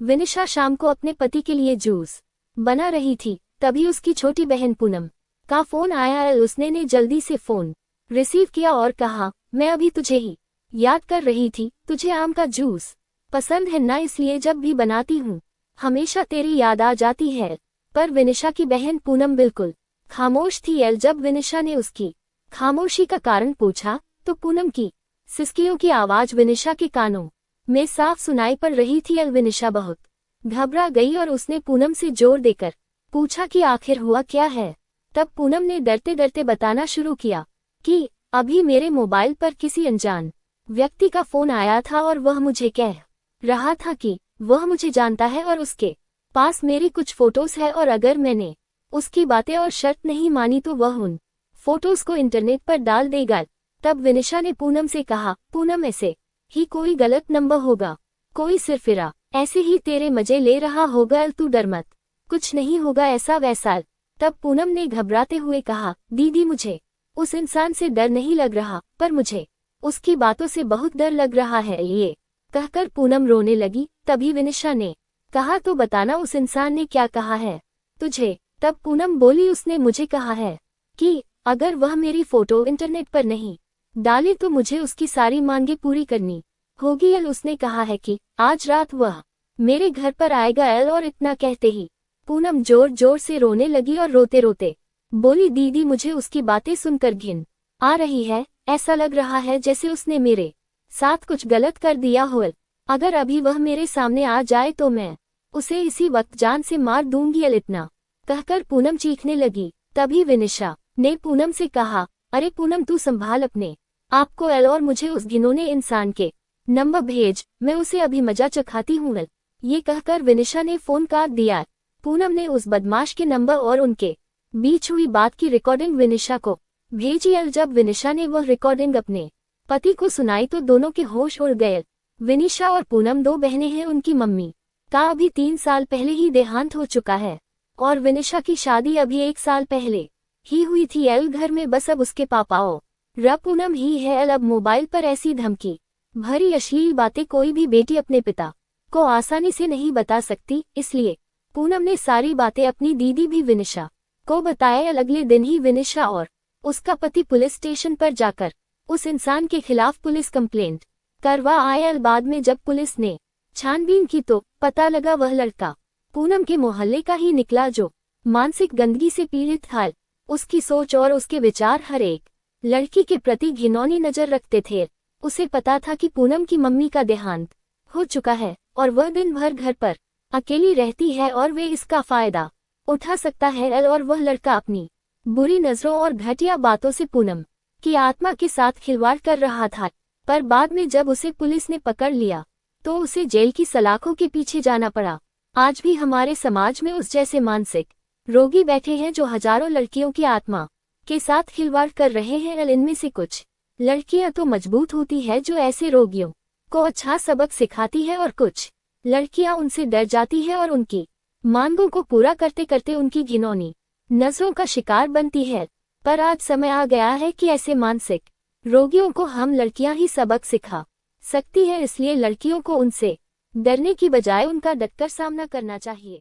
विनिशा शाम को अपने पति के लिए जूस बना रही थी, तभी उसकी छोटी बहन पूनम का फोन आया। उसने ने जल्दी से फोन रिसीव किया और कहा, मैं अभी तुझे ही याद कर रही थी। तुझे आम का जूस पसंद है ना, इसलिए जब भी बनाती हूँ हमेशा तेरी याद आ जाती है। पर विनिशा की बहन पूनम बिल्कुल खामोश थी। जब विनिशा ने उसकी खामोशी का कारण पूछा तो पूनम की सिसकियों की आवाज विनिशा के कानों में साफ सुनाई पड़ रही थी। विनिशा बहुत घबरा गई और उसने पूनम से जोर देकर पूछा कि आखिर हुआ क्या है। तब पूनम ने डरते डरते बताना शुरू किया कि अभी मेरे मोबाइल पर किसी अनजान व्यक्ति का फोन आया था और वह मुझे कह रहा था कि वह मुझे जानता है और उसके पास मेरी कुछ फोटोज है, और अगर मैंने उसकी बातें और शर्त नहीं मानी तो वह उन फोटोज को इंटरनेट पर डाल देगा। तब विनिशा ने पूनम से कहा, पूनम ऐसे ही कोई गलत नंबर होगा, कोई सिरफिरा ऐसे ही तेरे मजे ले रहा होगा, तू डर मत, कुछ नहीं होगा ऐसा वैसा। तब पूनम ने घबराते हुए कहा, दीदी मुझे उस इंसान से डर नहीं लग रहा, पर मुझे उसकी बातों से बहुत डर लग रहा है। ये कहकर पूनम रोने लगी। तभी विनिशा ने कहा, तो बताना उस इंसान ने क्या कहा है तुझे। तब पूनम बोली, उसने मुझे कहा है कि अगर वह मेरी फोटो इंटरनेट पर नहीं डाले तो मुझे उसकी सारी मांगे पूरी करनी होगी। उसने कहा है कि आज रात वह मेरे घर पर आएगा। और इतना कहते ही पूनम जोर जोर से रोने लगी और रोते रोते बोली, दीदी मुझे उसकी बातें सुनकर घिन आ रही है। ऐसा लग रहा है जैसे उसने मेरे साथ कुछ गलत कर दिया हो। अगर अभी वह मेरे सामने आ जाए तो मैं उसे इसी वक्त जान से मार दूंगी। इतना कहकर पूनम चीखने लगी। तभी विनिशा ने पूनम से कहा, अरे पूनम तू संभाल अपने आपको, और मुझे उस घिनौने इंसान के नंबर भेज, मैं उसे अभी मजा चखाती हूँ। ये कहकर विनिशा ने फोन काट दिया। पूनम ने उस बदमाश के नंबर और उनके बीच हुई बात की रिकॉर्डिंग विनिशा को भेजी। जब विनिशा ने वह रिकॉर्डिंग अपने पति को सुनाई तो दोनों के होश उड़ गए। विनिशा और पूनम दो बहनें हैं। उनकी मम्मी का अभी 3 साल पहले ही देहांत हो चुका है और विनिशा की शादी अभी 1 साल पहले ही हुई थी। घर में बस अब उसके पापाओ र पूनम ही है। अब मोबाइल पर ऐसी धमकी भरी अश्लील बातें कोई भी बेटी अपने पिता को आसानी से नहीं बता सकती, इसलिए पूनम ने सारी बातें अपनी दीदी भी विनिशा को बताया। अगले दिन ही विनिशा और उसका पति पुलिस स्टेशन पर जाकर उस इंसान के खिलाफ पुलिस कंप्लेंट करवा आए। बाद में जब पुलिस ने छानबीन की तो पता लगा वह लड़का पूनम के मोहल्ले का ही निकला जो मानसिक गंदगी से पीड़ित था। उसकी सोच और उसके विचार हर एक लड़की के प्रति घिनौनी नजर रखते थे। उसे पता था कि पूनम की मम्मी का देहांत हो चुका है और वह दिन भर घर पर अकेली रहती है और वे इसका फायदा उठा सकता है। और वह लड़का अपनी बुरी नजरों और घटिया बातों से पूनम की आत्मा के साथ खिलवाड़ कर रहा था। पर बाद में जब उसे पुलिस ने पकड़ लिया तो उसे जेल की सलाखों के पीछे जाना पड़ा। आज भी हमारे समाज में उस जैसे मानसिक रोगी बैठे हैं जो हजारों लड़कियों की आत्मा के साथ खिलवाड़ कर रहे हैं। इनमें से कुछ लड़कियां तो मजबूत होती है जो ऐसे रोगियों को अच्छा सबक सिखाती है, और कुछ लड़कियां उनसे डर जाती है और उनकी मांगों को पूरा करते करते उनकी घिनौनी नजरों का शिकार बनती है। पर आज समय आ गया है कि ऐसे मानसिक रोगियों को हम लड़कियां ही सबक सिखा सकती है, इसलिए लड़कियों को उनसे डरने की बजाय उनका डटकर सामना करना चाहिए।